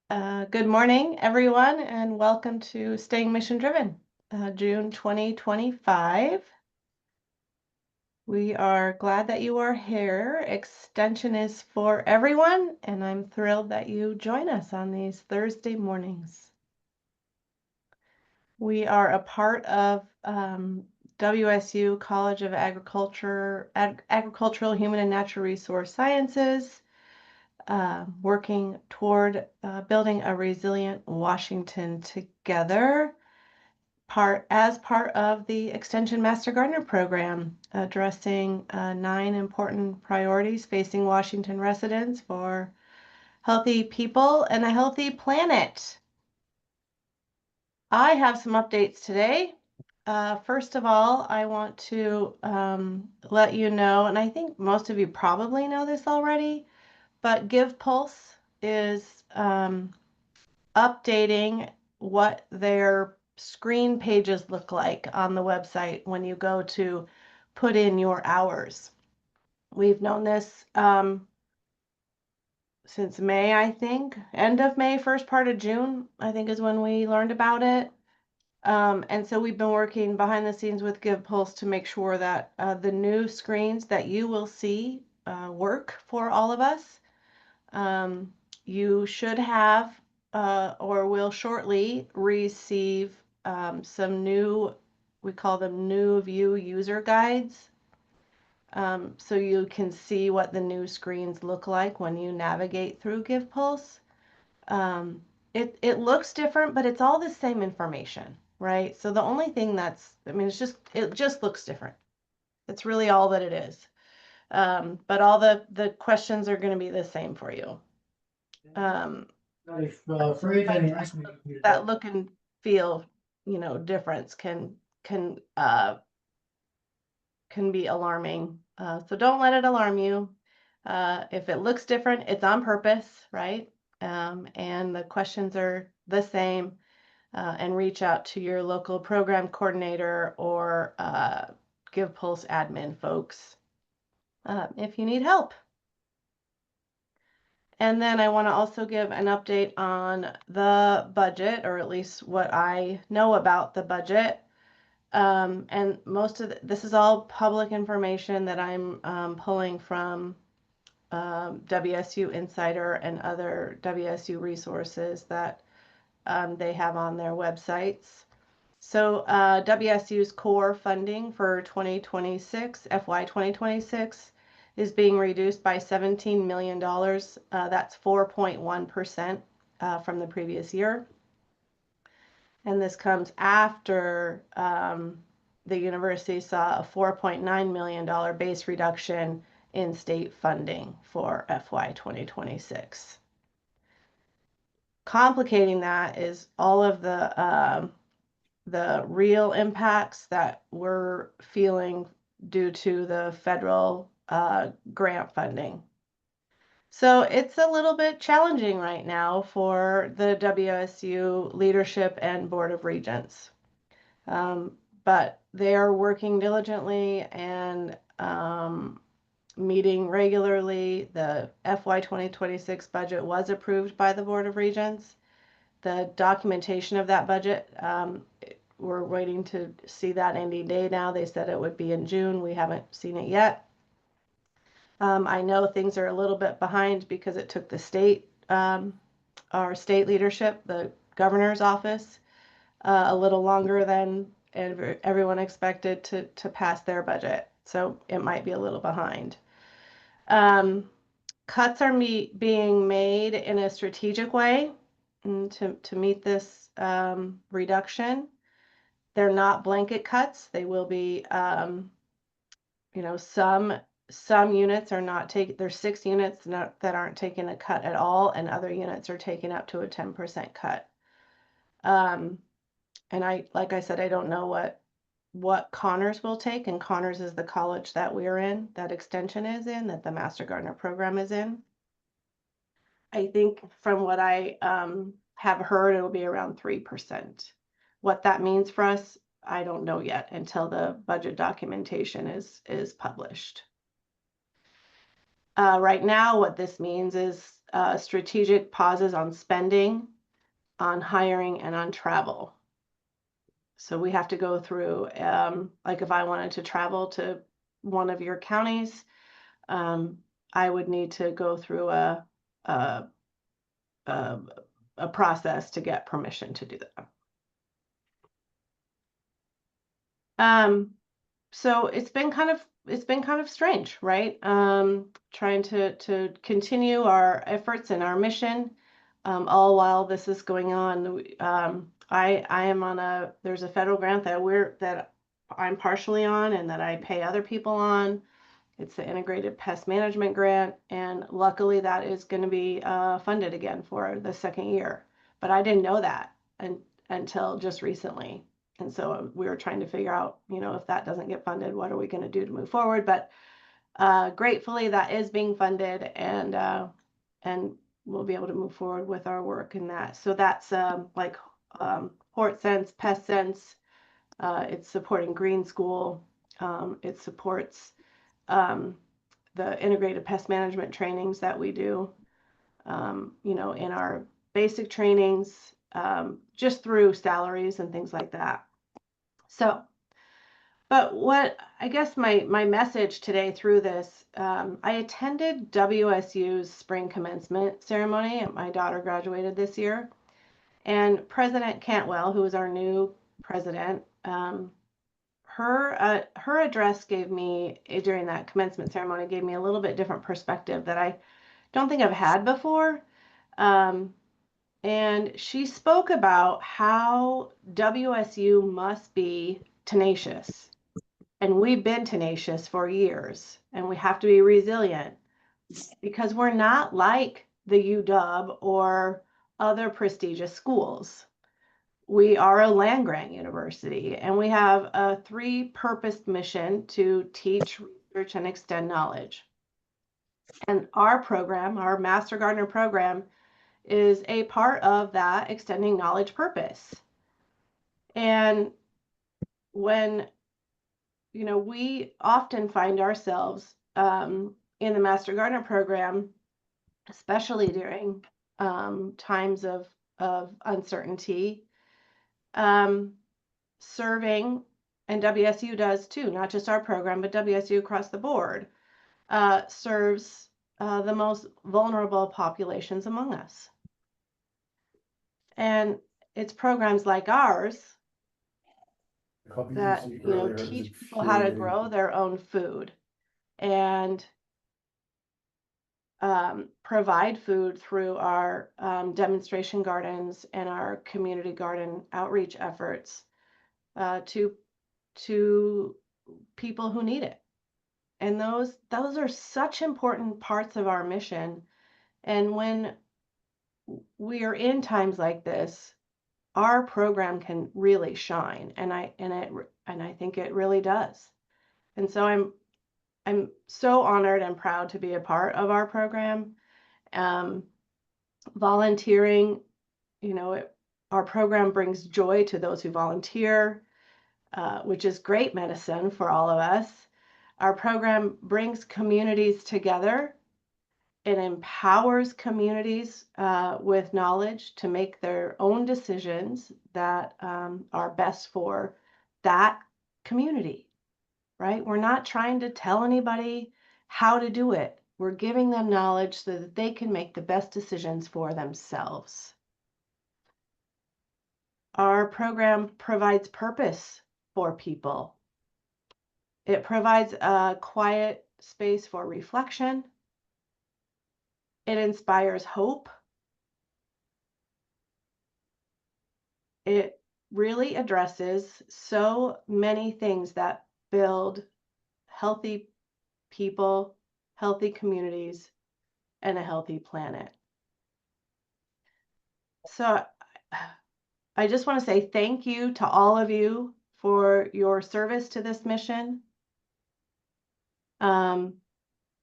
Good morning, everyone, and welcome to Staying Mission Driven, June 2025. We are glad that you are here. Extension is for everyone, and I'm thrilled that you join us on these Thursday mornings. We are a part of WSU College of Agricultural, Human, and Natural Resource Sciences. Working toward building a resilient Washington together, as part of the Extension Master Gardener Program, addressing 9 important priorities facing Washington residents for healthy people and a healthy planet. I have some updates today. First of all, I want to let you know, and I think most of you probably know this already, but GivePulse is updating what their screen pages look like on the website when you go to put in your hours. We've known this since May, I think. End of May, first part of June, I think is when we learned about it. And so we've been working behind the scenes with GivePulse to make sure that the new screens that you will see work for all of us. You should have or will shortly receive some new, we call them new view user guides. So you can see what the new screens look like when you navigate through GivePulse. It looks different, but it's all the same information, right? So the only thing it just looks different. It's really all that it is. But all the questions are going to be the same for you. That look and feel, difference can be alarming. So don't let it alarm you. If it looks different, it's on purpose, right? And the questions are the same. And reach out to your local program coordinator or GivePulse admin folks if you need help. And then I want to also give an update on the budget, or at least what I know about the budget. And most of this is all public information that I'm pulling from WSU Insider and other WSU resources that they have on their websites. So WSU's core funding for 2026, FY 2026, is being reduced by $17 million. That's 4.1% from the previous year. And this comes after the university saw a $4.9 million base reduction in state funding for FY 2026. Complicating that is all of the real impacts that we're feeling due to the federal grant funding. So it's a little bit challenging right now for the WSU leadership and Board of Regents. But they are working diligently and meeting regularly. The FY 2026 budget was approved by the Board of Regents. The documentation of that budget, we're waiting to see that any day now. They said it would be in June. We haven't seen it yet. I know things are a little bit behind because it took the state, our state leadership, the governor's office, a little longer than everyone expected to pass their budget. So it might be a little behind. Cuts are being made in a strategic way to meet this reduction. They're not blanket cuts. They will be, some units are not taking, there's 6 units that aren't taking a cut at all, and other units are taking up to a 10% cut. And like I said, I don't know what Connors will take, and Connors is the college that we're in, that extension is in, that the Master Gardener program is in. I think from what I have heard, it'll be around 3%. What that means for us, I don't know yet until the budget documentation is published. Right now, what this means is strategic pauses on spending, on hiring, and on travel. So we have to go through, like if I wanted to travel to one of your counties, I would need to go through a, a process to get permission to do that. So it's been kind of strange, right? Trying to continue our efforts and our mission, all while this is going on. I am on there's a federal grant that I'm partially on and that I pay other people on. It's the Integrated Pest Management Grant, and luckily that is going to be funded again for the second year. But I didn't know that until just recently. And so we were trying to figure out, if that doesn't get funded, what are we going to do to move forward? But gratefully, that is being funded, and we'll be able to move forward with our work in that. So that's like HortSense, PestSense. It's supporting Green School. It supports the integrated pest management trainings that we do, in our basic trainings, just through salaries and things like that. So, but what I guess my message today through this, I attended WSU's spring commencement ceremony. My daughter graduated this year, and President Cantwell, who is our new president, her address gave me during that commencement ceremony gave me a little bit different perspective that I don't think I've had before. And she spoke about how WSU must be tenacious. And we've been tenacious for years, and we have to be resilient because we're not like the UW or other prestigious schools. We are a land-grant university, and we have a three-purposed mission to teach, research, and extend knowledge. And our program, our Master Gardener program, is a part of that extending knowledge purpose. And when, we often find ourselves in the Master Gardener program, especially during times of uncertainty, serving, and WSU does too, not just our program, but WSU across the board, serves the most vulnerable populations among us. And it's programs like ours that, teach people how to grow their own food and provide food through our demonstration gardens and our community garden outreach efforts to people who need it. And those are such important parts of our mission. And when we are in times like this, our program can really shine, and I think it really does. And so I'm so honored and proud to be a part of our program. Volunteering, our program brings joy to those who volunteer, which is great medicine for all of us. Our program brings communities together. It empowers communities with knowledge to make their own decisions that are best for that community, right? We're not trying to tell anybody how to do it. We're giving them knowledge so that they can make the best decisions for themselves. Our program provides purpose for people. It provides a quiet space for reflection. It inspires hope. It really addresses so many things that build healthy people, healthy communities, and a healthy planet. So I just want to say thank you to all of you for your service to this mission. And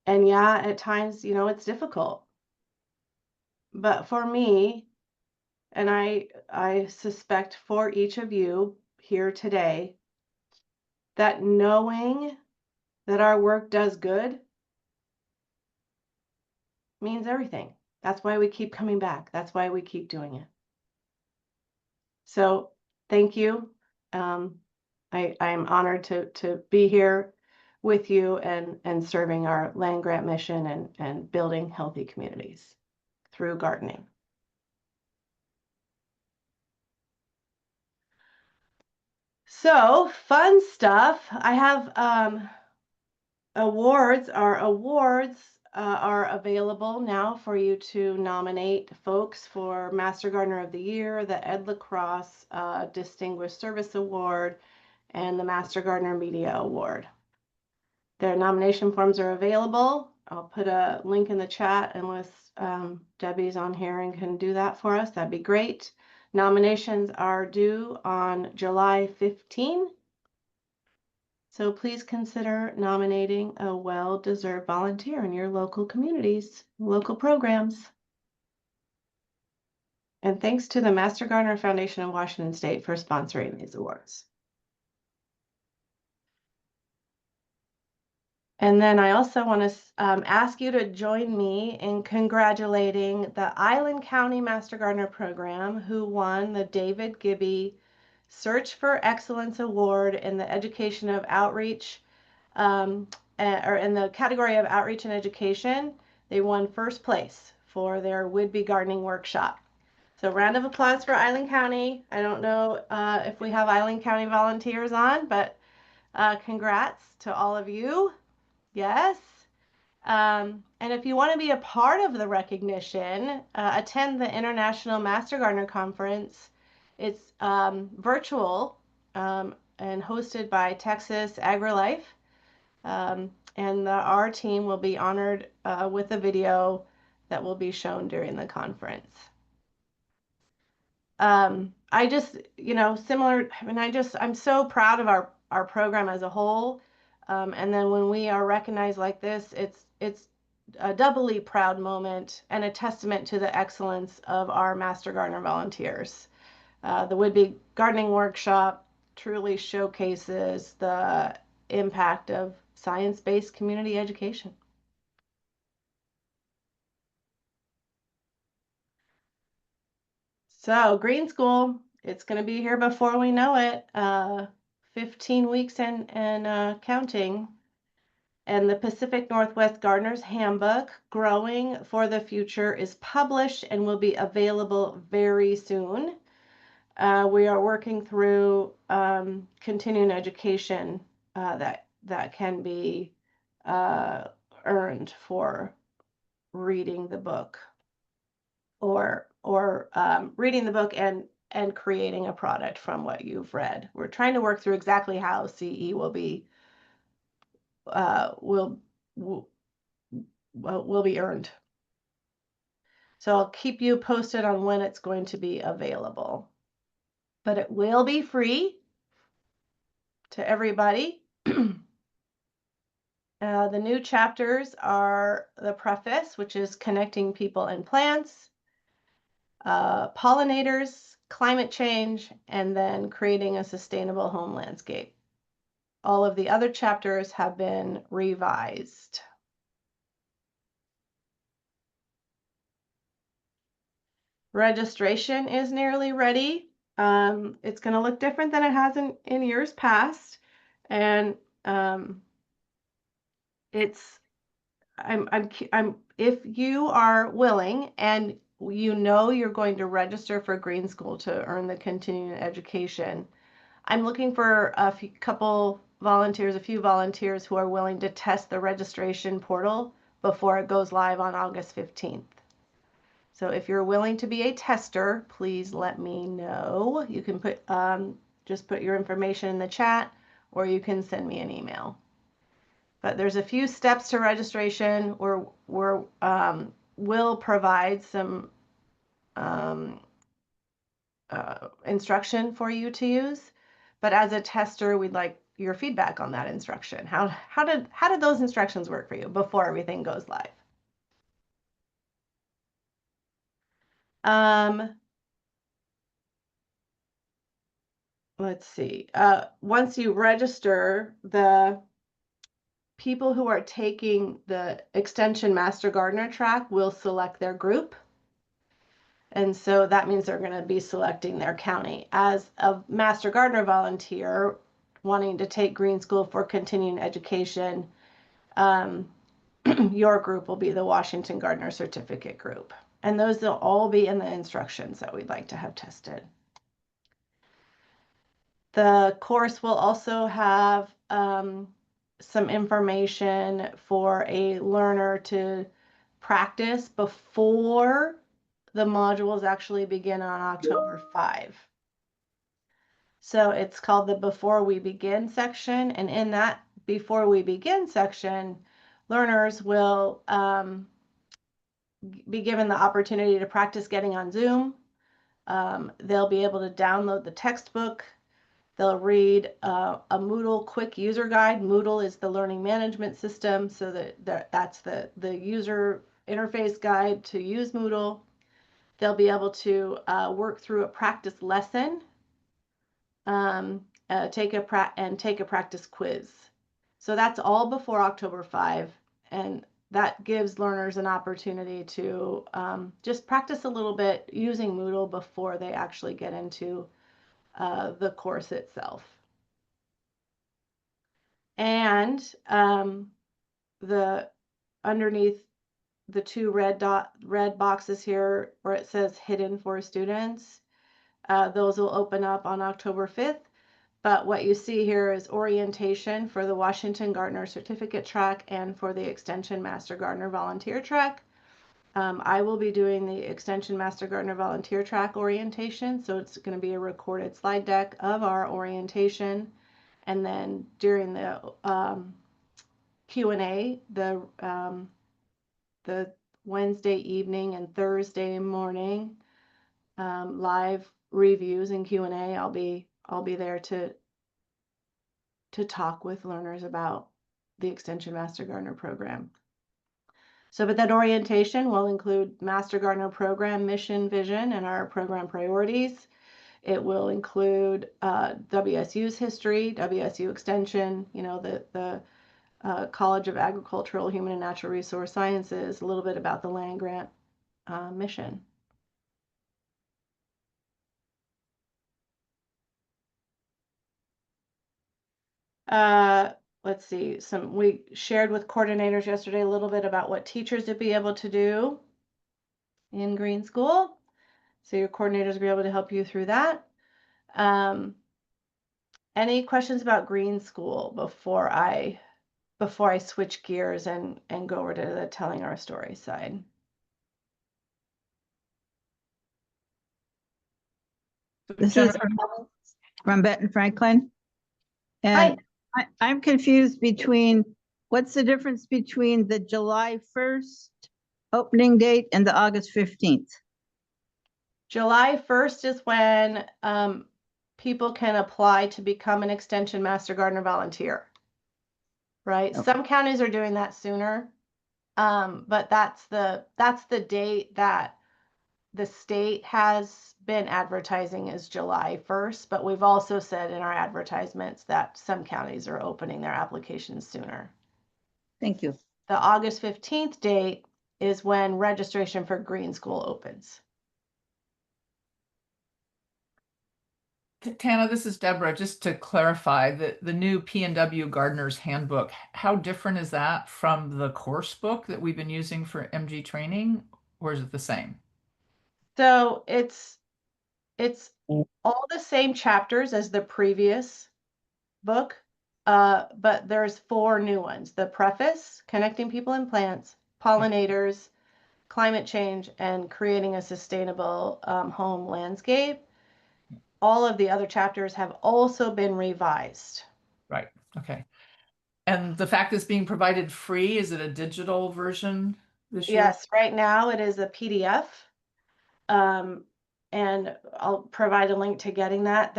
yeah, at times, it's difficult. But for me, and I suspect for each of you here today, that knowing that our work does good means everything. That's why we keep coming back. That's why we keep doing it. So thank you. I'm honored to be here with you and serving our land grant mission and building healthy communities through gardening. So fun stuff. I have awards. Our awards are available now for you to nominate folks for Master Gardener of the Year, the Ed Lacrosse Distinguished Service Award, and the Master Gardener Media Award. Their nomination forms are available. I'll put a link in the chat unless Debbie's on here and can do that for us. That'd be great. Nominations are due on July 15. So please consider nominating a well-deserved volunteer in your local communities, local programs. And thanks to the Master Gardener Foundation of Washington State for sponsoring these awards. And then I also want to ask you to join me in congratulating the Island County Master Gardener Program, who won the David Gibby Search for Excellence Award in the Education of Outreach, or in the category of Outreach and Education. They won first place for their would-be gardening workshop. So round of applause for Island County. I don't know if we have Island County volunteers on, but congrats to all of you. Yes. And if you want to be a part of the recognition, attend the International Master Gardener Conference. It's virtual and hosted by Texas AgriLife. And our team will be honored with a video that will be shown during the conference. I just, similar, I mean, I'm so proud of our program as a whole. And then when we are recognized like this, it's a doubly proud moment and a testament to the excellence of our Master Gardener volunteers. The Would-Be Gardening Workshop truly showcases the impact of science-based community education. So Green School, it's going to be here before we know it. 15 weeks and counting. And the Pacific Northwest Gardener's Handbook, Growing for the Future, is published and will be available very soon. We are working through continuing education that can be earned for reading the book or reading the book and creating a product from what you've read. We're trying to work through exactly how CE will be will be earned. So I'll keep you posted on when it's going to be available. But it will be free to everybody. The new chapters are the preface, which is connecting people and plants, pollinators, climate change, and then creating a sustainable home landscape. All of the other chapters have been revised. Registration is nearly ready. It's going to look different than it has in years past. And if you are willing and you know you're going to register for Green School to earn the continuing education, I'm looking for a few volunteers who are willing to test the registration portal before it goes live on August 15th. So if you're willing to be a tester, please let me know. You can just put your information in the chat, or you can send me an email. But there's a few steps to registration where we'll provide some instruction for you to use. But as a tester, we'd like your feedback on that instruction. How did those instructions work for you before everything goes live? Let's see. Once you register, the people who are taking the Extension Master Gardener track will select their group. And so that means they're going to be selecting their county. As a Master Gardener volunteer wanting to take Green School for continuing education, your group will be the Washington Gardener Certificate group. And those will all be in the instructions that we'd like to have tested. The course will also have some information for a learner to practice before the modules actually begin on October 5. So it's called the Before We Begin section. And in that Before We Begin section, learners will be given the opportunity to practice getting on Zoom. They'll be able to download the textbook. They'll read a Moodle quick user guide. Moodle is the learning management system, so that's the user interface guide to use Moodle. They'll be able to work through a practice lesson, take a practice quiz. So that's all before October 5, and that gives learners an opportunity to just practice a little bit using Moodle before they actually get into the course itself. And the underneath the two red boxes here where it says hidden for students, those will open up on October 5th. But what you see here is orientation for the Washington Gardener Certificate track and for the Extension Master Gardener Volunteer track. I will be doing the Extension Master Gardener Volunteer track orientation, so it's going to be a recorded slide deck of our orientation. And then during the Q&A, the Wednesday evening and Thursday morning live reviews and Q&A, I'll be there to talk with learners about the Extension Master Gardener program. So, but that orientation will include Master Gardener program mission, vision, and our program priorities. It will include WSU's history, WSU Extension, you know, the College of Agricultural, Human, and Natural Resource Sciences, a little bit about the land grant mission. Let's see, we shared with coordinators yesterday a little bit about what teachers would be able to do in Green School. So your coordinators will be able to help you through that. Any questions about Green School before I switch gears and go over to the telling our story side? This is from Benton Franklin. And I'm confused between what's the difference between the July 1st opening date and the August 15th? July 1st is when people can apply to become an Extension Master Gardener volunteer, right? Okay. Some counties are doing that sooner, but that's the date that the state has been advertising as July 1st, but we've also said in our advertisements that some counties are opening their applications sooner. Thank you. The August 15th date is when registration for Green School opens. Tana, this is Deborah. Just to clarify, the new P&W Gardener's Handbook, how different is that from the course book that we've been using for MG training, or is it the same? So it's all the same chapters as the previous book, but there's 4 new ones: the preface, connecting people and plants, pollinators, climate change, and creating a sustainable home landscape. All of the other chapters have also been revised. Right. Okay. And the fact it's being provided free, is it a digital version this year? Yes, right now it is a PDF. And I'll provide a link to getting that.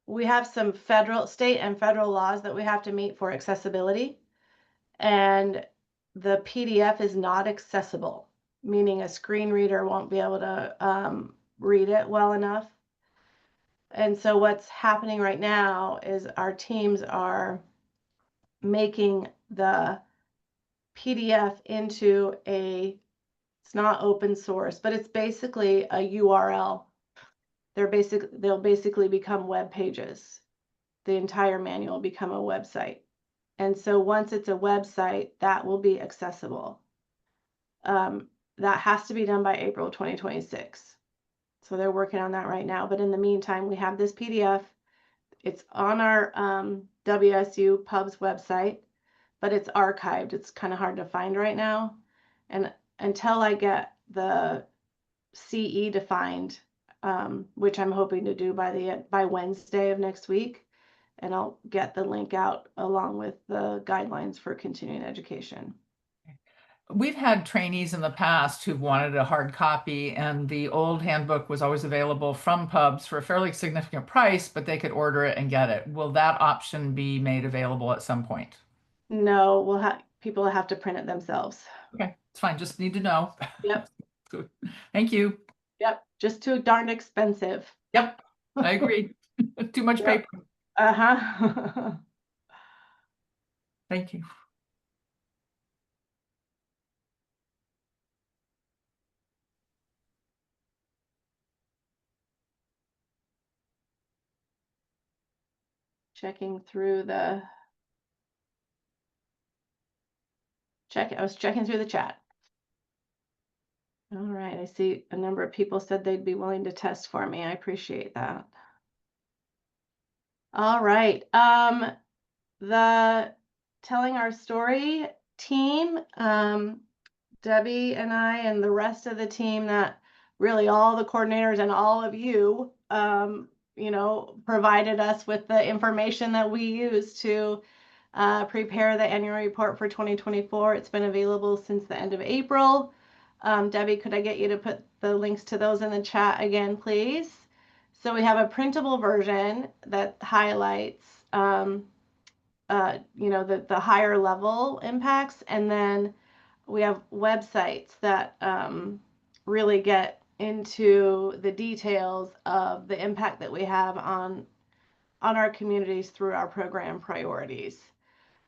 We have some state and federal laws that we have to meet for accessibility. And the PDF is not accessible, meaning a screen reader won't be able to read it well enough. And so what's happening right now is our teams are making the PDF into it's not open source, but it's basically a URL. They'll basically become web pages. The entire manual will become a website. And so once it's a website, that will be accessible. That has to be done by April 2026. So they're working on that right now. But in the meantime, we have this PDF. It's on our WSU Pubs website, but it's archived. It's kind of hard to find right now. And until I get the CE defined, which I'm hoping to do by Wednesday of next week, and I'll get the link out along with the guidelines for continuing education. We've had trainees in the past who've wanted a hard copy, and the old handbook was always available from pubs for a fairly significant price, but they could order it and get it. Will that option be made available at some point? No, people have to print it themselves. Okay, it's fine. Just need to know. Yep. Thank you. Yep. Just too darn expensive. Yep. I agree. Too much Yep. paper. Uh-huh. Thank you. Checking through I was checking through the chat. All right, I see a number of people said they'd be willing to test for me. I appreciate that. All right, the Telling Our Story team, Debbie and I and the rest of the team, that really all the coordinators and all of you, provided us with the information that we use to prepare the annual report for 2024. It's been available since the end of April. Debbie, could I get you to put the links to those in the chat again, please? So we have a printable version that highlights, the higher level impacts, and then we have websites that really get into the details of the impact that we have on our communities through our program priorities.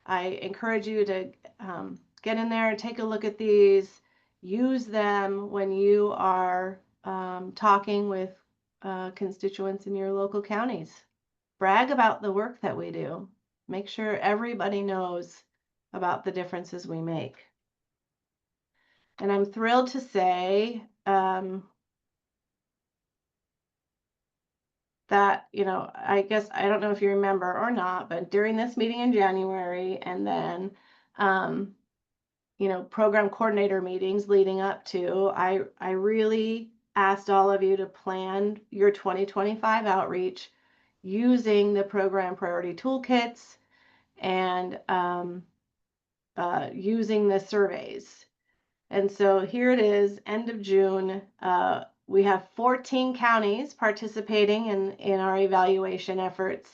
I encourage you to get in there and take a look at these. Use them when you are talking with constituents in your local counties. Brag about the work that we do. Make sure everybody knows about the differences we make. And I'm thrilled to say that, I guess, I don't know if you remember or not, but during this meeting in January, and then, program coordinator meetings leading up to, I really asked all of you to plan your 2025 outreach using the program priority toolkits and using the surveys. And so here it is, end of June. We have 14 counties participating in our evaluation efforts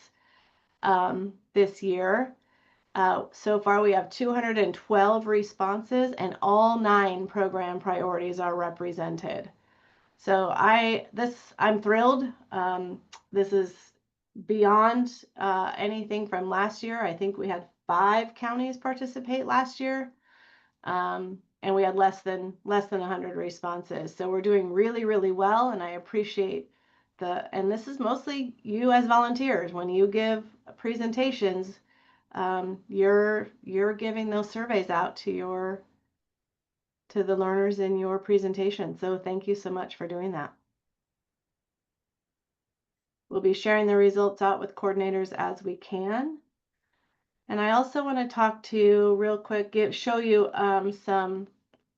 this year. So far, we have 212 responses, and all 9 program priorities are represented. So I'm thrilled. This is beyond anything from last year. I think we had 5 counties participate last year. And we had less than 100 responses. So we're doing really, really well, and I appreciate and this is mostly you as volunteers. When you give presentations, you're giving those surveys out to the learners in your presentation. So thank you so much for doing that. We'll be sharing the results out with coordinators as we can. And I also want to talk to you real quick, show you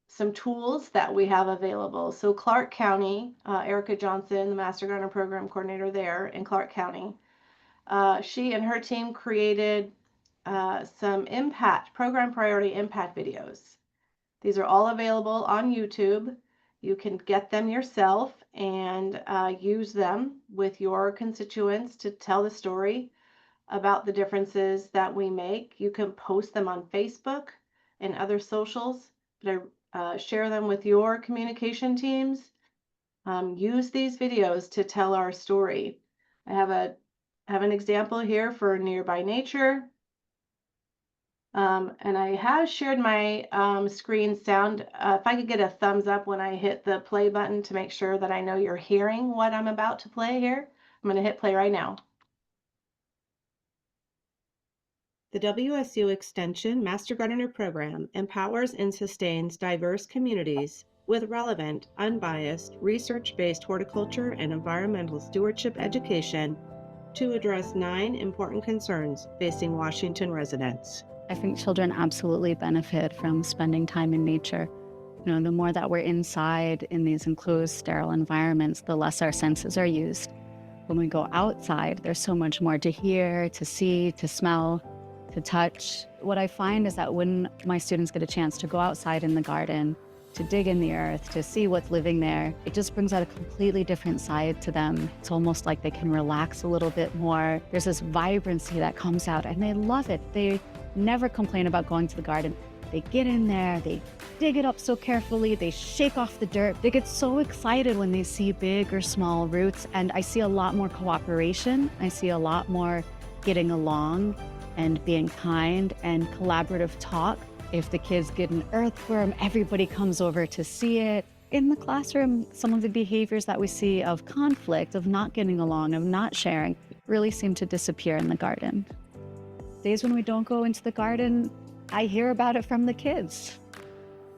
some tools that we have available. So Clark County, Erica Johnson, the Master Gardener Program Coordinator there in Clark County, she and her team created some program priority impact videos. These are all available on YouTube. You can get them yourself and use them with your constituents to tell the story about the differences that we make. You can post them on Facebook and other socials, but share them with your communication teams. Use these videos to tell our story. I have an example here for Nearby Nature. And I have shared my screen sound. If I could get a thumbs up when I hit the play button to make sure that I know you're hearing what I'm about to play here. I'm going to hit play right now. The WSU Extension Master Gardener Program empowers and sustains diverse communities with relevant, unbiased, research-based horticulture and environmental stewardship education to address 9 important concerns facing Washington residents. I think children absolutely benefit from spending time in nature. You know, the more that we're inside in these enclosed, sterile environments, the less our senses are used. When we go outside, there's so much more to hear, to see, to smell, to touch. What I find is that when my students get a chance to go outside in the garden, to dig in the earth, to see what's living there, it just brings out a completely different side to them. It's almost like they can relax a little bit more. There's this vibrancy that comes out and they love it. They never complain about going to the garden. They get in there, they dig it up so carefully, they shake off the dirt. They get so excited when they see big or small roots, and I see a lot more cooperation. I see a lot more getting along and being kind and collaborative talk. If the kids get an earthworm, everybody comes over to see it. In the classroom, some of the behaviors that we see of conflict, of not getting along, of not sharing, really seem to disappear in the garden. Days when we don't go into the garden, I hear about it from the kids.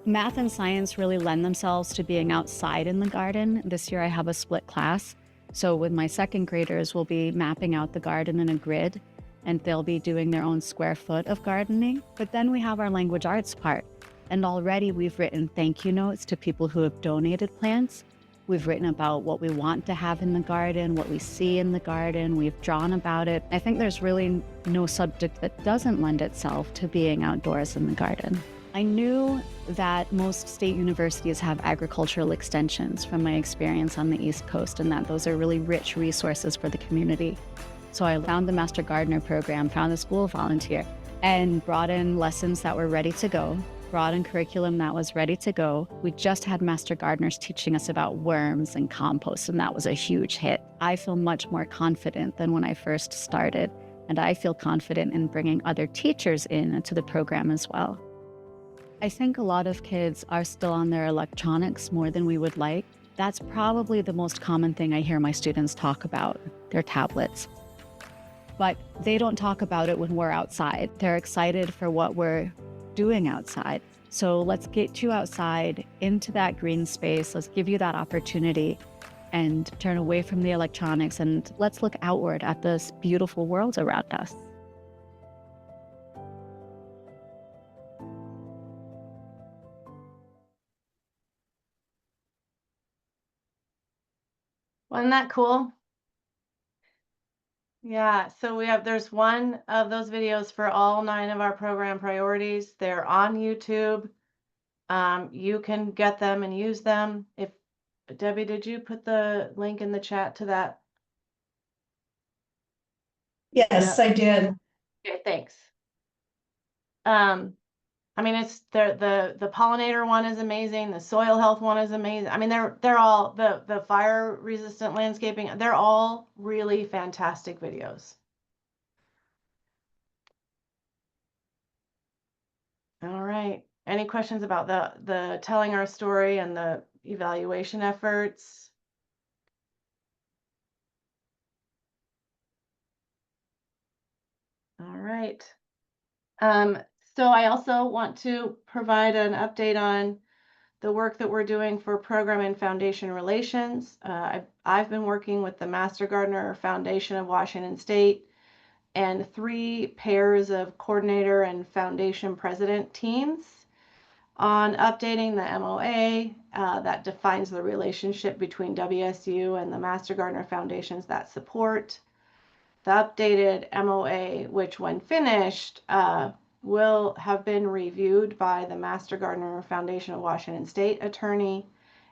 Math and science really lend themselves to being outside in the garden. This year I have a split class. So with my second graders, we'll be mapping out the garden in a grid, and they'll be doing their own square foot of gardening. But then we have our language arts part. And already we've written thank you notes to people who have donated plants. We've written about what we want to have in the garden, what we see in the garden. We've drawn about it. I think there's really no subject that doesn't lend itself to being outdoors in the garden. I knew that most state universities have agricultural extensions from my experience on the East Coast, and that those are really rich resources for the community. So I found the Master Gardener program, found the school volunteer, and brought in lessons that were ready to go. Brought in curriculum that was ready to go. We just had master gardeners teaching us about worms and compost, and that was a huge hit. I feel much more confident than when I first started, and I feel confident in bringing other teachers into the program as well. I think a lot of kids are still on their electronics more than we would like. That's probably the most common thing I hear my students talk about, their tablets. But they don't talk about it when we're outside. They're excited for what we're doing outside. So let's get you outside into that green space. Let's give you that opportunity and turn away from the electronics, and let's look outward at this beautiful world around us. Wasn't that cool? Yeah, so there's one of those videos for all 9 of our program priorities. They're on YouTube. You can get them and use them. If Debbie, did you put the link in the chat to that? Yes, I did. Okay, thanks. I mean, it's the pollinator one is amazing. The soil health one is amazing. I mean, they're all the fire resistant landscaping. They're all really fantastic videos. All right. Any questions about the telling our story and the evaluation efforts? All right. So I also want to provide an update on the work that we're doing for program and foundation relations. I've been working with the Master Gardener Foundation of Washington State and 3 pairs of coordinator and foundation president teams on updating the MOA that defines the relationship between WSU and the Master Gardener Foundations that support. The updated MOA, which when finished, will have been reviewed by the Master Gardener Foundation of Washington State attorney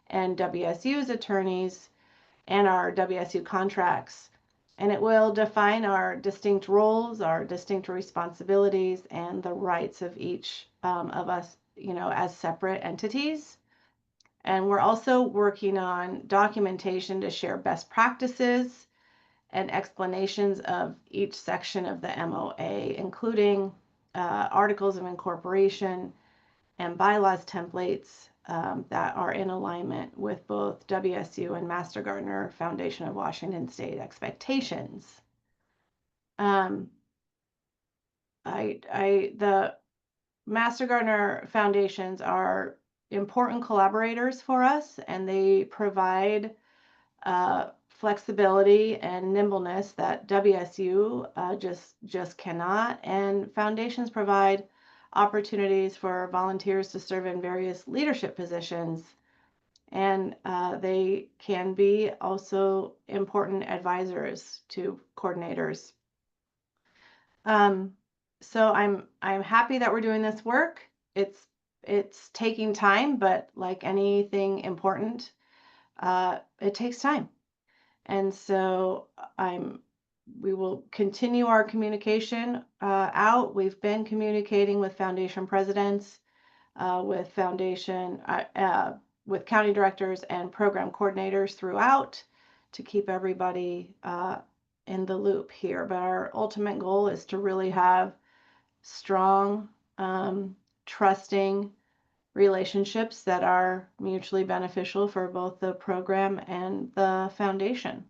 and WSU's attorneys and our WSU contracts. And it will define our distinct roles, our distinct responsibilities, and the rights of each of us, as separate entities. And we're also working on documentation to share best practices and explanations of each section of the MOA, including articles of incorporation and bylaws templates that are in alignment with both WSU and Master Gardener Foundation of Washington State expectations. The Master Gardener Foundations are important collaborators for us, and they provide flexibility and nimbleness that WSU just cannot. And foundations provide opportunities for volunteers to serve in various leadership positions, and they can be also important advisors to coordinators. So I'm happy that we're doing this work. It's taking time, but like anything important, it takes time. And so we will continue our communication out. We've been communicating with foundation presidents, with with county directors and program coordinators throughout to keep everybody in the loop here. But our ultimate goal is to really have strong, trusting relationships that are mutually beneficial for both the program and the foundation.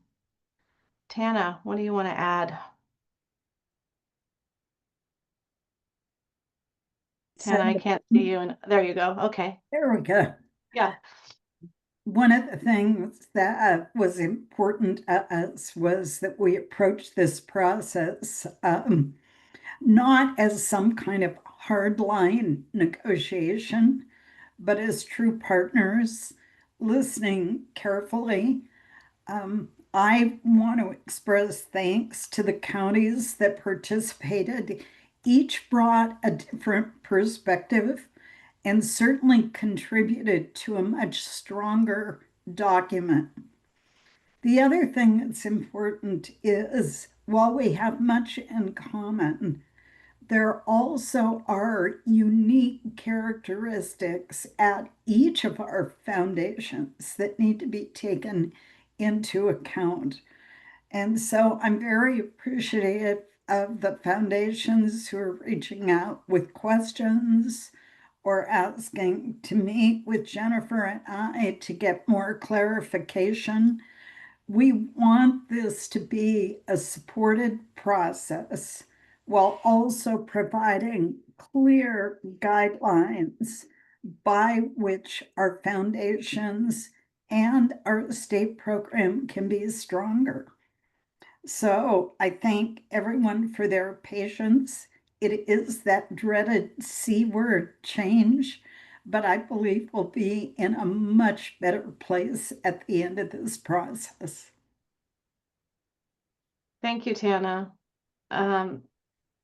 Tana, what do you want to add? Tana, I can't see you. And there you go. Okay. There we go. Yeah. One of the things that was important to us was that we approached this process not as some kind of hardline negotiation, but as true partners, listening carefully. I want to express thanks to the counties that participated. Each brought a different perspective and certainly contributed to a much stronger document. The other thing that's important is while we have much in common, there also are unique characteristics at each of our foundations that need to be taken into account. And so I'm very appreciative of the foundations who are reaching out with questions or asking to meet with Jennifer and I to get more clarification. We want this to be a supported process while also providing clear guidelines by which our foundations and our state program can be stronger. So I thank everyone for their patience. It is that dreaded C word, change, but I believe we'll be in a much better place at the end of this process. Thank you, Tana.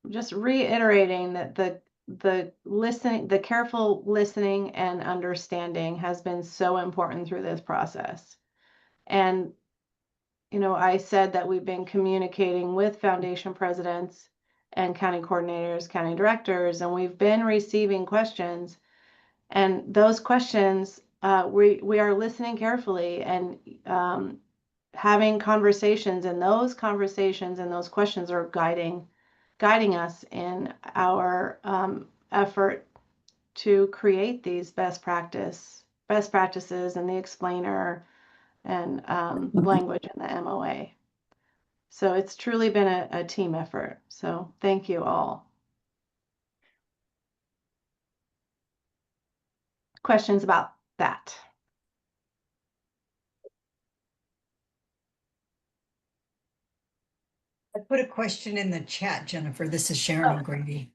Just reiterating that the careful listening and understanding has been so important through this process. And I said that we've been communicating with foundation presidents and county coordinators, county directors, and we've been receiving questions. And those questions, we are listening carefully and having conversations, and those conversations and those questions are guiding us in our effort to create these best practices and the explainer and language in the MOA. So it's truly been a team effort. So thank you all. Questions about that? I put a question in the chat, Jennifer. This is Sharon O'Grady.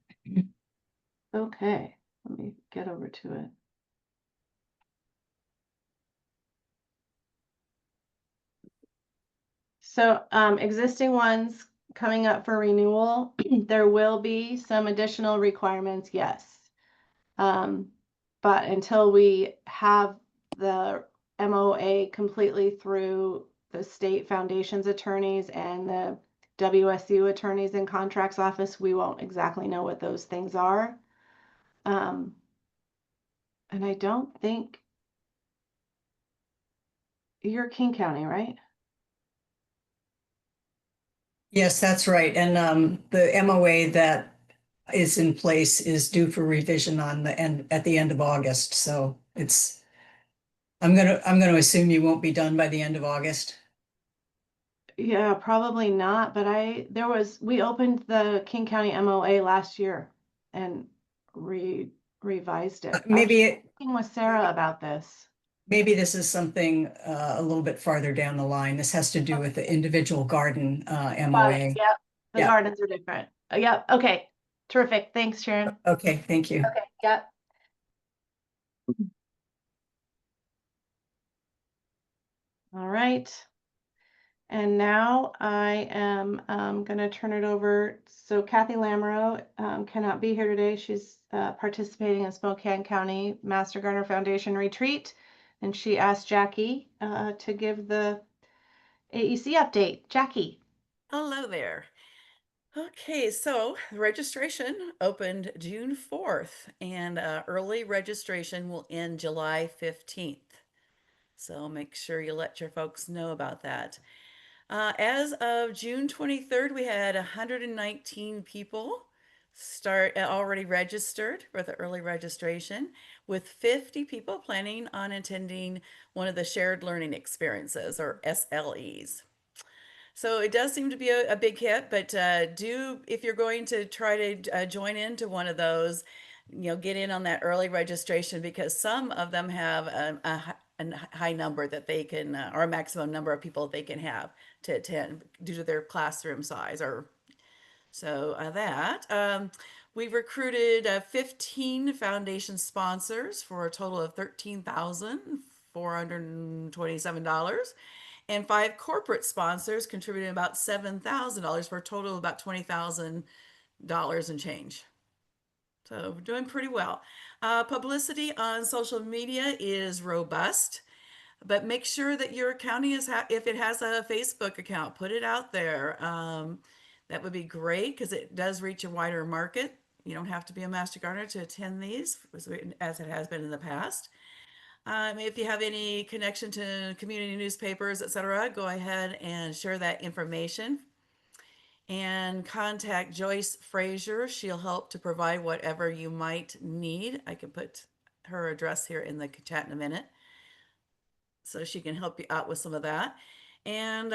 Okay, let me get over to it. So existing ones coming up for renewal, there will be some additional requirements, yes. But until we have the MOA completely through the state foundations attorneys and the WSU attorneys and contracts office, we won't exactly know what those things are. And I don't think you're King County, right? Yes, that's right. And the MOA that is in place is due for revision on the end, at the end of August. So it's, I'm gonna assume you won't be done by the end of August. Yeah, probably not, but we opened the King County MOA last year and revised it. I was Maybe, talking with Sarah about this. maybe this is something a little bit farther down the line. This has to do with the individual garden Got it. MOA. Yep. The Yeah. gardens are different. Yep. Okay. Terrific. Thanks, Sharon. Okay, thank you. Okay. Yep. All right. And now I am going to turn it over. So Kathy Lamoureux cannot be here today. She's participating in Spokane County Master Gardener Foundation retreat, and she asked Jackie to give the AEC update. Jackie. Hello there. Okay, so registration opened June 4th, and early registration will end July 15th. So make sure you let your folks know about that. As of June 23rd, we had 119 people already registered for the early registration, with 50 people planning on attending one of the shared learning experiences, or SLEs. So it does seem to be a big hit, but if you're going to try to join into one of those, get in on that early registration, because some of them have a high number that they can, or a maximum number of people they can have to attend due to their classroom size. We've recruited 15 foundation sponsors for a total of $13,427, and 5 corporate sponsors contributed about $7,000 for a total of about $20,000 and change. So we're doing pretty well. Publicity on social media is robust, but make sure that your county if it has a Facebook account, put it out there. That would be great, because it does reach a wider market. You don't have to be a master gardener to attend these, as it has been in the past. If you have any connection to community newspapers, etc., go ahead and share that information. And contact Joyce Frazier. She'll help to provide whatever you might need. I can put her address here in the chat in a minute, so she can help you out with some of that. And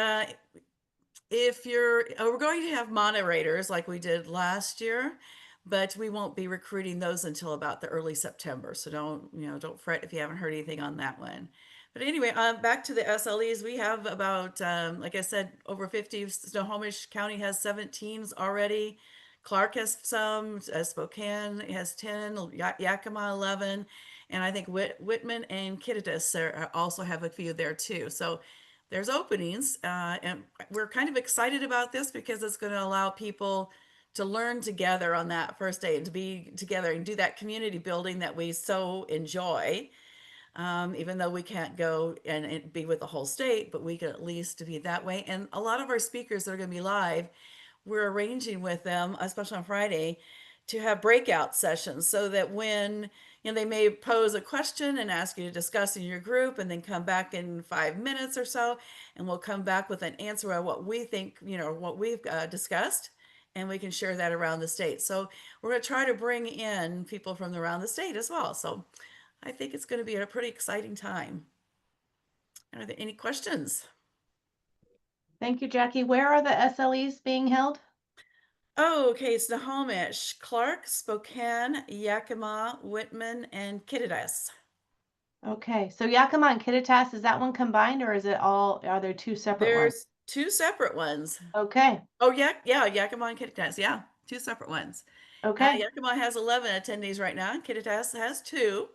we're going to have moderators like we did last year, but we won't be recruiting those until about the early September. So don't fret if you haven't heard anything on that one. But anyway, back to the SLEs. We have about, like I said, over 50. Snohomish County has 17 already. Clark has some. Spokane has 10. Yakima 11, and I think Whitman and Kittitas also have a few there too. So there's openings, and we're kind of excited about this because it's going to allow people to learn together on that first day and to be together and do that community building that we so enjoy. Even though we can't go and be with the whole state, but we can at least be that way. And a lot of our speakers that are going to be live, we're arranging with them, especially on Friday, to have breakout sessions, so that when they may pose a question and ask you to discuss in your group, and then come back in 5 minutes or so, and we'll come back with an answer on what we think, what we've discussed, and we can share that around the state. So we're going to try to bring in people from around the state as well. So I think it's going to be a pretty exciting time. Are there any questions? Thank you, Jackie. Where are the SLEs being held? Oh, okay. It's Snohomish, Clark, Spokane, Yakima, Whitman, and Kittitas. Okay, so Yakima and Kittitas, is that one combined, or are there two separate ones? There's 2 separate ones. Okay. Oh, yeah, Yakima and Kittitas. Yeah, 2 separate ones. Okay. Yakima has 11 attendees right now, and Kittitas has 2.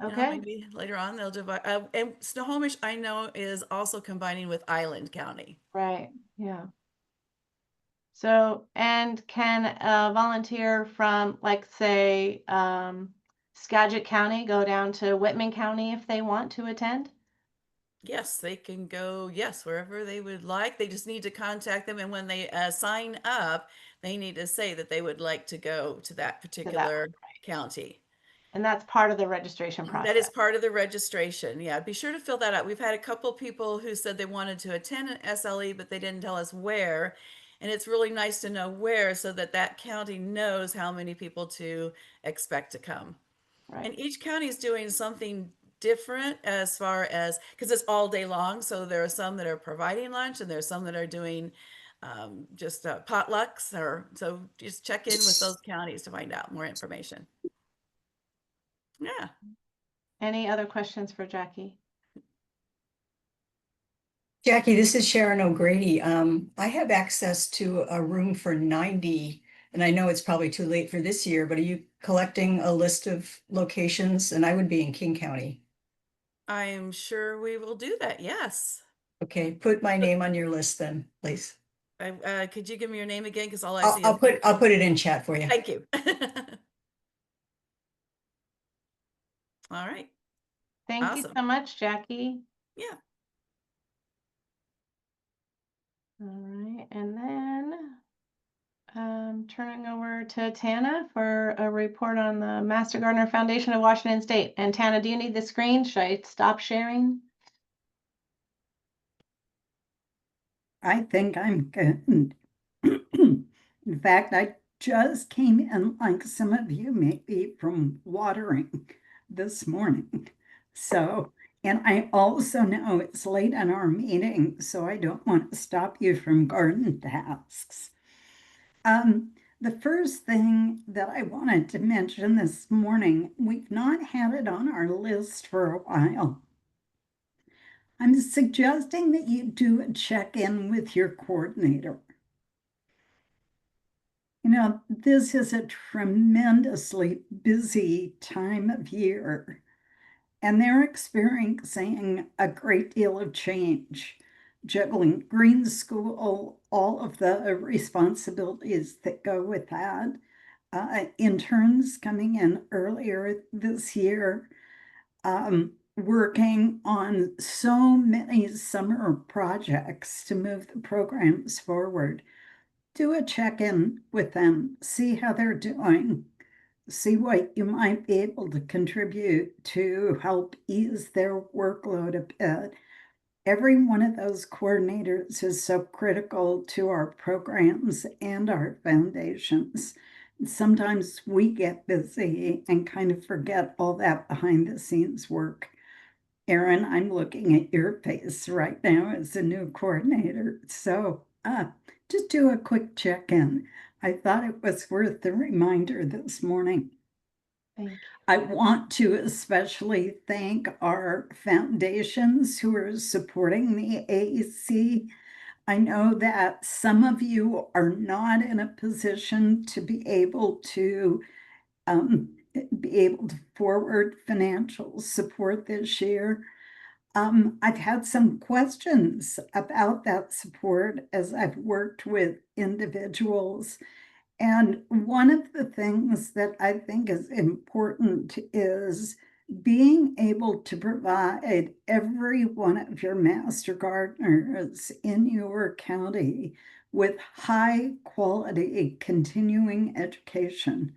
Okay. Maybe later on they'll divide. And Snohomish, I know, is also combining with Island County. Right. Yeah. So, and can a volunteer from, like, say, Skagit County go down to Whitman County if they want to attend? Yes, they can go, yes, wherever they would like. They just need to contact them. And when they sign up, they need to say that they would like to go to that particular county. And that's part of the registration process. That is part of the registration. Yeah, be sure to fill that out. We've had a couple people who said they wanted to attend an SLE, but they didn't tell us where. And it's really nice to know where so that that county knows how many people to expect to come. Right. And each county is doing something different as far as, because it's all day long. So there are some that are providing lunch and there's some that are doing just potlucks, or so just check in with those counties to find out more information. Yeah. Any other questions for Jackie? Jackie, this is Sharon O'Grady. I have access to a room for 90, and I know it's probably too late for this year, but are you collecting a list of locations? And I would be in King County. I'm sure we will do that. Yes. Okay, put my name on your list then, please. Could you give me your name again? Because all I see I'll is. I'll put it in chat for you. Thank you. All right. Thank you Awesome. so much, Jackie. Yeah. All right, and then turning over to Tana for a report on the Master Gardener Foundation of Washington State. And Tana, do you need the screen? Should I stop sharing? I think I'm good. In fact, I just came in, like some of you may be, from watering this morning. So, and I also know it's late in our meeting, so I don't want to stop you from garden tasks. The first thing that I wanted to mention this morning, we've not had it on our list for a while. I'm suggesting that you do a check-in with your coordinator. You know, this is a tremendously busy time of year, and they're experiencing a great deal of change, juggling green school, all of the responsibilities that go with that. Interns coming in earlier this year, working on so many summer projects to move the programs forward. Do a check-in with them, see how they're doing, see what you might be able to contribute to help ease their workload a bit. Every one of those coordinators is so critical to our programs and our foundations. Sometimes we get busy and kind of forget all that behind the scenes work. Erin, I'm looking at your face right now as a new coordinator. So just do a quick check-in. I thought it was worth the reminder this morning. Thank you. I want to especially thank our foundations who are supporting the AEC. I know that some of you are not in a position to be able to forward financial support this year. I've had some questions about that support as I've worked with individuals. And one of the things that I think is important is being able to provide every one of your master gardeners in your county with high quality continuing education.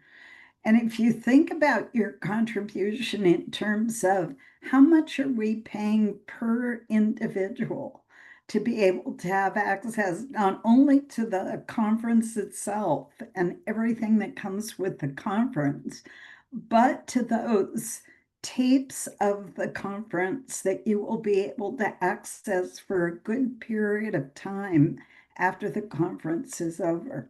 And if you think about your contribution in terms of how much are we paying per individual to be able to have access not only to the conference itself and everything that comes with the conference, but to those tapes of the conference that you will be able to access for a good period of time after the conference is over.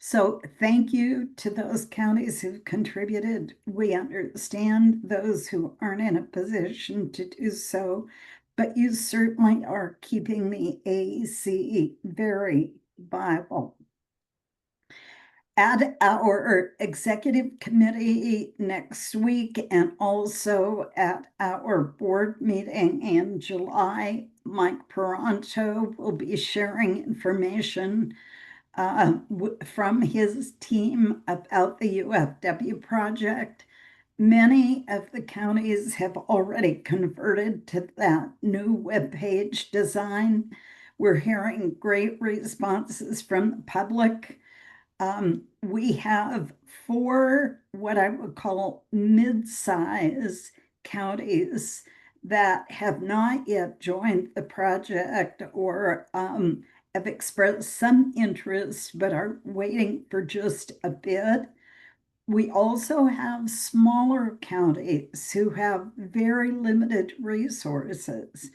So thank you to those counties who've contributed. We understand those who aren't in a position to do so, but you certainly are keeping the AEC very viable. At our executive committee next week and also at our board meeting in July, Mike Peranto will be sharing information from his team about the UFW project. Many of the counties have already converted to that new webpage design. We're hearing great responses from the public. We have 4 what I would call mid-size counties that have not yet joined the project or have expressed some interest but are waiting for just a bit. We also have smaller counties who have very limited resources.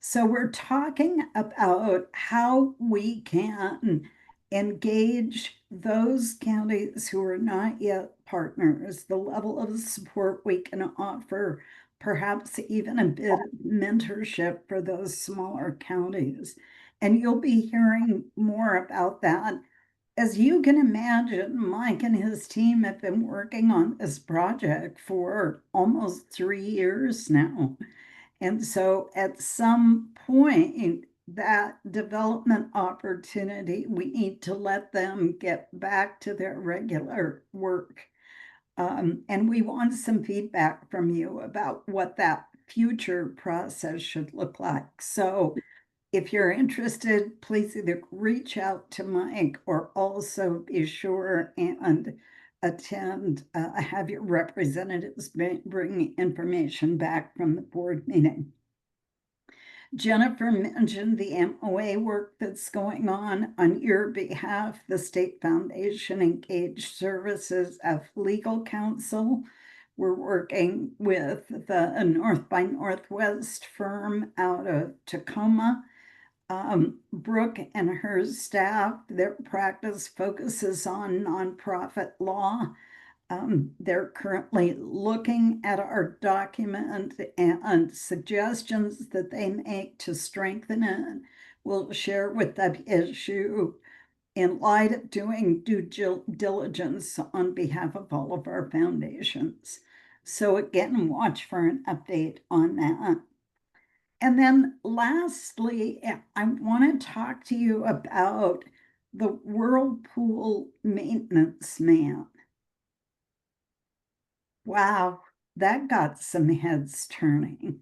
So we're talking about how we can engage those counties who are not yet partners, the level of support we can offer, perhaps even a bit of mentorship for those smaller counties. And you'll be hearing more about that. As you can imagine, Mike and his team have been working on this project for almost 3 years now. And so at some point, that development opportunity, we need to let them get back to their regular work. And we want some feedback from you about what that future process should look like. So if you're interested, please either reach out to Mike or also be sure and attend, have your representatives bring information back from the board meeting. Jennifer mentioned the MOA work that's going on your behalf. The State Foundation Engaged Services of Legal Counsel. We're working with the North by Northwest firm out of Tacoma. Brooke and her staff, their practice focuses on nonprofit law. They're currently looking at our document and suggestions that they make to strengthen it. We'll share with WSU in light of doing due diligence on behalf of all of our foundations. So again, watch for an update on that. And then lastly, I want to talk to you about the Whirlpool maintenance man. Wow, that got some heads turning.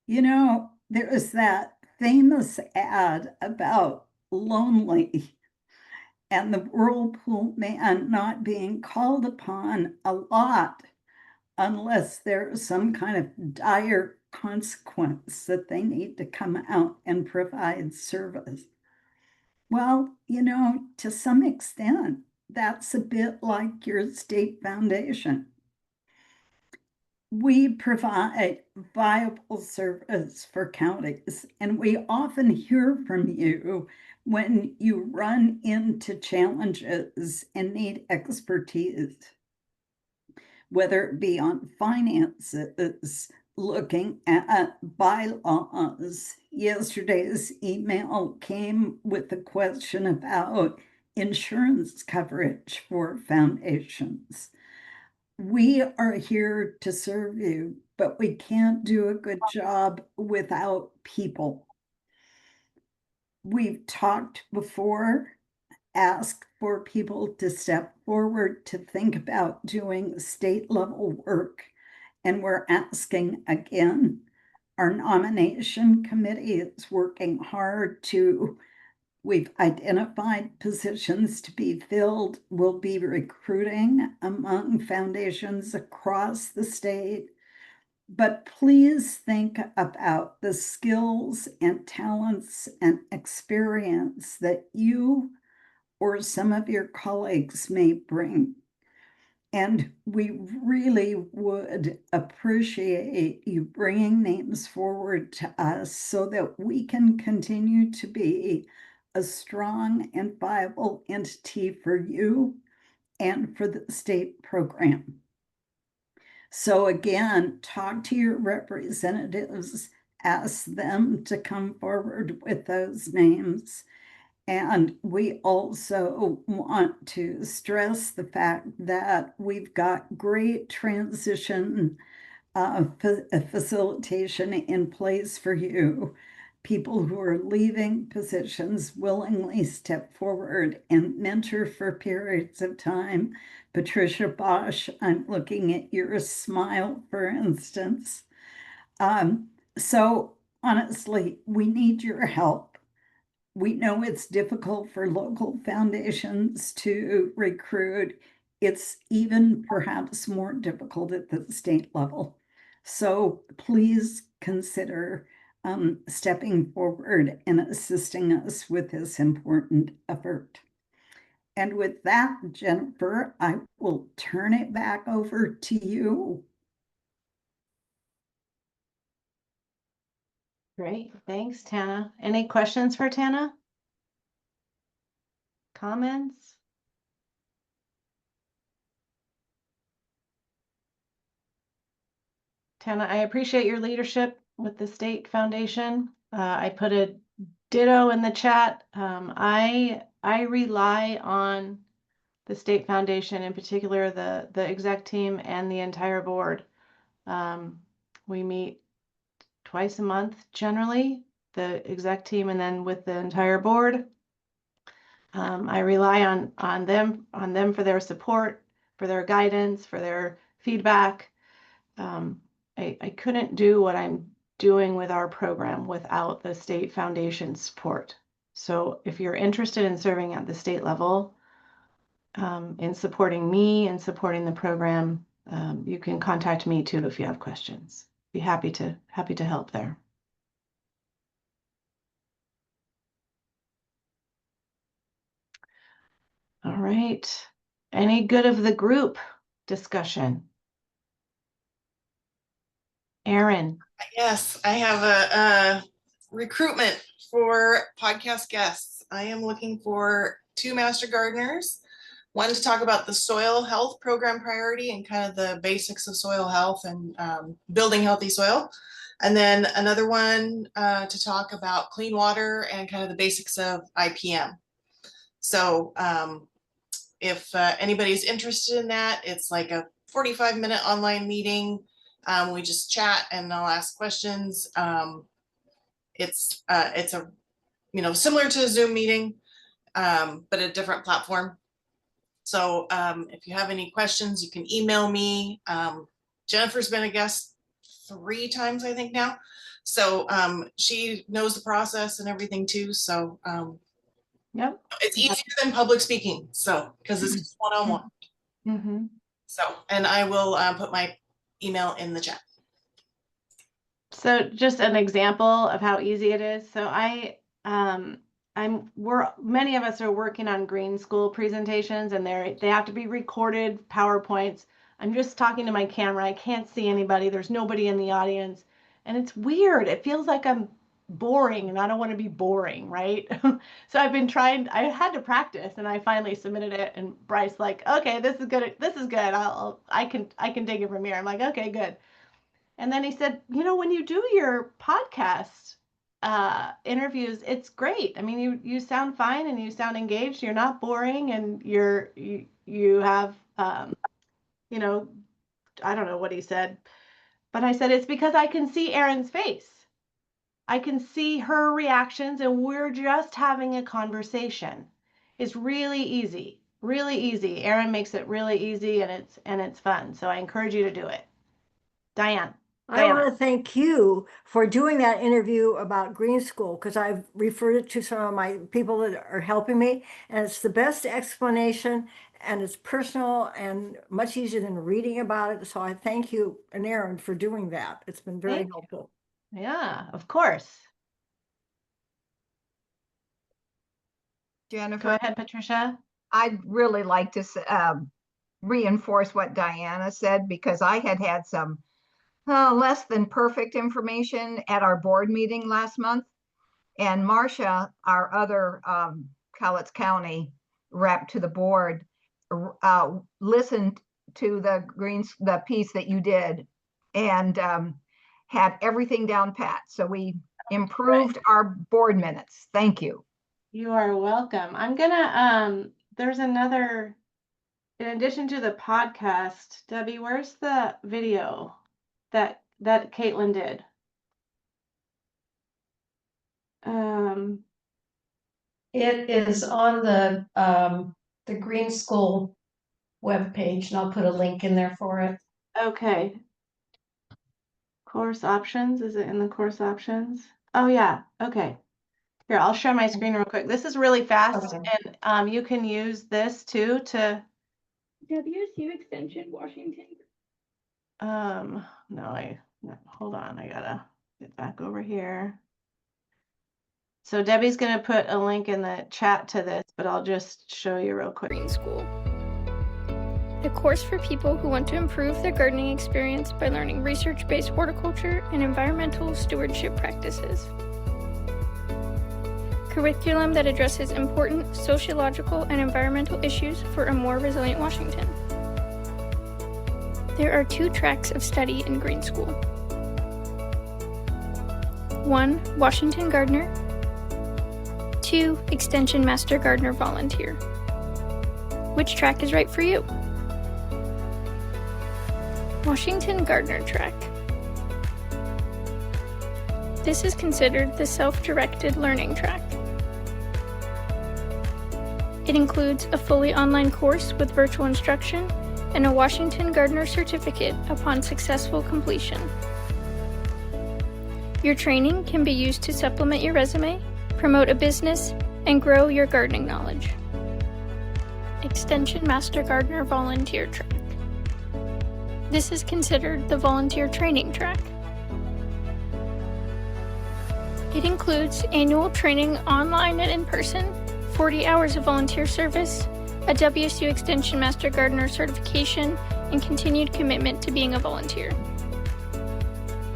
You know, there was that famous ad about Lonely and the Whirlpool man not being called upon a lot unless there's some kind of dire consequence that they need to come out and provide service. Well, you know, to some extent, that's a bit like your state foundation. We provide viable service for counties, and we often hear from you when you run into challenges and need expertise, whether it be on finances, looking at bylaws. Yesterday's email came with a question about insurance coverage for foundations. We are here to serve you, but we can't do a good job without people. We've talked before, asked for people to step forward to think about doing state level work. And we're asking again. Our nomination committee is working hard to, we've identified positions to be filled. We'll be recruiting among foundations across the state. But please think about the skills and talents and experience that you or some of your colleagues may bring. And we really would appreciate you bringing names forward to us so that we can continue to be a strong and viable entity for you and for the state program. So again, talk to your representatives, ask them to come forward with those names. And we also want to stress the fact that we've got great transition facilitation in place for you. People who are leaving positions willingly step forward and mentor for periods of time. Patricia Bosch, I'm looking at your smile, for instance. So honestly, we need your help. We know it's difficult for local foundations to recruit. It's even perhaps more difficult at the state level. So please consider stepping forward and assisting us with this important effort. And with that, Jennifer, I will turn it back over to you. Great. Thanks, Tana. Any questions for Tana? Comments? Tana, I appreciate your leadership with the State Foundation. I put a ditto in the chat. I rely on the State Foundation, in particular the exec team and the entire board. We meet twice a month generally, the exec team, and then with the entire board. I rely on them for their support, for their guidance, for their feedback. I couldn't do what I'm doing with our program without the State Foundation support. So if you're interested in serving at the state level, in supporting me and supporting the program, you can contact me too if you have questions. Be happy to help there. All right. Any good of the group discussion? Erin. Yes, I have a recruitment for podcast guests. I am looking for 2 master gardeners, one to talk about the soil health program priority and kind of the basics of soil health and building healthy soil. And then another one to talk about clean water and kind of the basics of IPM. So if anybody's interested in that, it's like a 45-minute online meeting. We just chat and I'll ask questions. It's a, similar to a Zoom meeting, but a different platform. So if you have any questions, you can email me. Jennifer's been a guest 3 times, I think now. So she knows the process and everything too. So Yep. it's easier than public speaking. So, because it's just one-on-one. Mm-hmm. So, and I will put my email in the chat. So just an example of how easy it is. So many of us are working on green school presentations and they have to be recorded PowerPoints. I'm just talking to my camera. I can't see anybody. There's nobody in the audience. And it's weird. It feels like I'm boring and I don't want to be boring, right? So I had to practice and I finally submitted it and Bryce like, okay, this is good. This is good. I can take it from here. I'm like, okay, good. And then he said, when you do your podcast interviews, it's great. I mean, you sound fine and you sound engaged. You're not boring, and you have, I don't know what he said, but I said it's because I can see Erin's face. I can see her reactions, and we're just having a conversation. It's really easy, really easy. Erin makes it really easy, and it's fun. So I encourage you to do it. Diane. I want to thank you for doing that interview about Green School, because I've referred it to some of my people that are helping me, and it's the best explanation, and it's personal and much easier than reading about it. So I thank you and Erin for doing that. It's been very helpful. Yeah, of course. Jennifer, go ahead, Patricia. I'd really like to reinforce what Diana said, because I had some less than perfect information at our board meeting last month. And Marcia, our other Cowlitz County rep to the board, listened to the piece that you did and had everything down pat. So we improved our board minutes. Thank you. You are welcome. I'm gonna, there's another, in addition to the podcast, Debbie, where's the video that Caitlin did? It is on the Green School webpage, and I'll put a link in there for it. Okay. Course options, is it in the course options? Oh yeah, okay. Here, I'll share my screen real quick. This is really fast, Okay. and you can use this too to WSU Extension, Washington. no, hold on, I gotta Get back over here. So Debbie's going to put a link in the chat to this, but I'll just show you real quick. Green School. A course for people who want to improve their gardening experience by learning research-based horticulture and environmental stewardship practices. Curriculum that addresses important sociological and environmental issues for a more resilient Washington. There are 2 tracks of study in Green School. 1. Washington Gardener. 2. Extension Master Gardener Volunteer. Which track is right for you? Washington Gardener track. This is considered the self-directed learning track. It includes a fully online course with virtual instruction and a Washington Gardener certificate upon successful completion. Your training can be used to supplement your resume, promote a business, and grow your gardening knowledge. Extension Master Gardener Volunteer track. This is considered the volunteer training track. It includes annual training online and in person, 40 hours of volunteer service, a WSU Extension Master Gardener certification, and continued commitment to being a volunteer.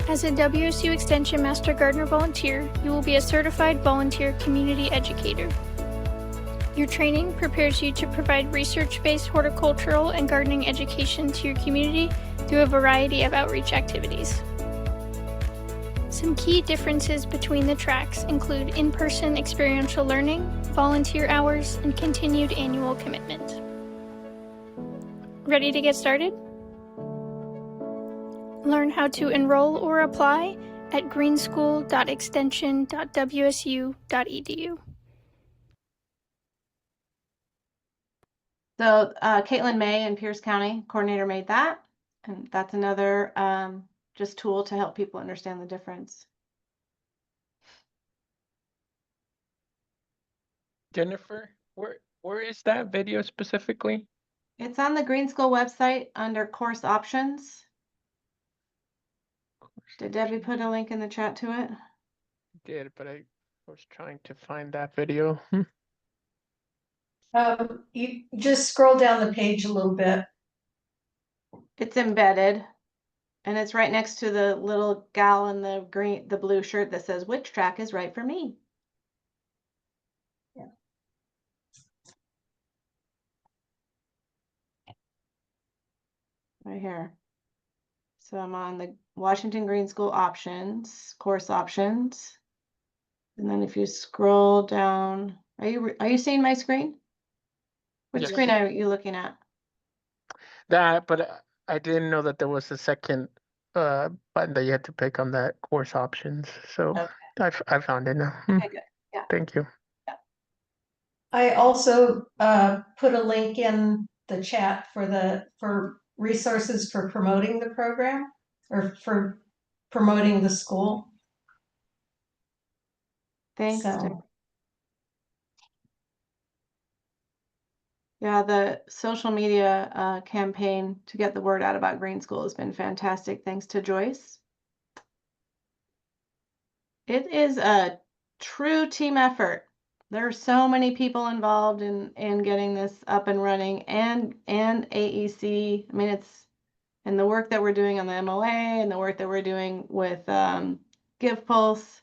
As a WSU Extension Master Gardener volunteer, you will be a certified volunteer community educator. Your training prepares you to provide research-based horticultural and gardening education to your community through a variety of outreach activities. Some key differences between the tracks include in-person experiential learning, volunteer hours, and continued annual commitment. Ready to get started? Learn how to enroll or apply at greenschool.extension.wsu.edu. So Caitlin May in Pierce County coordinator made that, and that's another just tool to help people understand the difference. Jennifer, where is that video specifically? It's on the Green School website under course options. Did Debbie put a link in the chat to it? I did, but I was trying to find that video. You just scroll down the page a little bit. It's embedded, and it's right next to the little gal in the blue shirt that says, "Which track is right for me?" Yeah. Right here. So I'm on the Washington Green School options, course options. And then if you scroll down, are you seeing my screen? Which Yes. screen are you looking at? That, but I didn't know that there was a second button that you had to pick on that course options. So Okay. I found it now. Okay, good. Yeah. Thank you. I also put a link in the chat for resources for promoting the program or for promoting the school. Thanks. So, yeah, the social media campaign to get the word out about Green School has been fantastic. Thanks to Joyce. It is a true team effort. There are so many people involved in getting this up and running, and AEC. I mean, it's and the work that we're doing on the MOA and the work that we're doing with Give Pulse,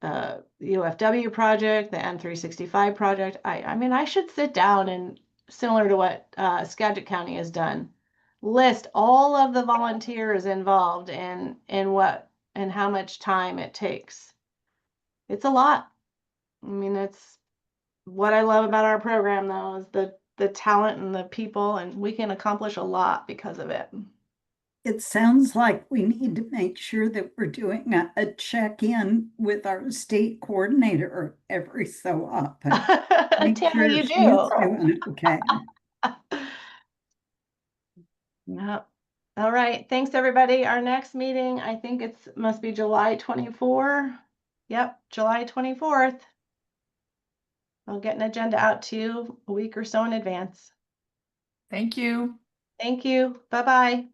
the UFW project, the M365 project. I mean, I should sit down and, similar to what Skagit County has done, list all of the volunteers involved in what and how much time it takes. It's a lot. I mean, it's what I love about our program, though, is the talent and the people, and we can accomplish a lot because of it. It sounds like we need to make sure that we're doing a check-in with our state coordinator every so often. Make Tamara, sure you she's do. doing okay. Yep. All right. Thanks, everybody. Our next meeting, I think must be July 24. Yep, July 24th. I'll get an agenda out to you a week or so in advance. Thank you. Thank you. Bye-bye.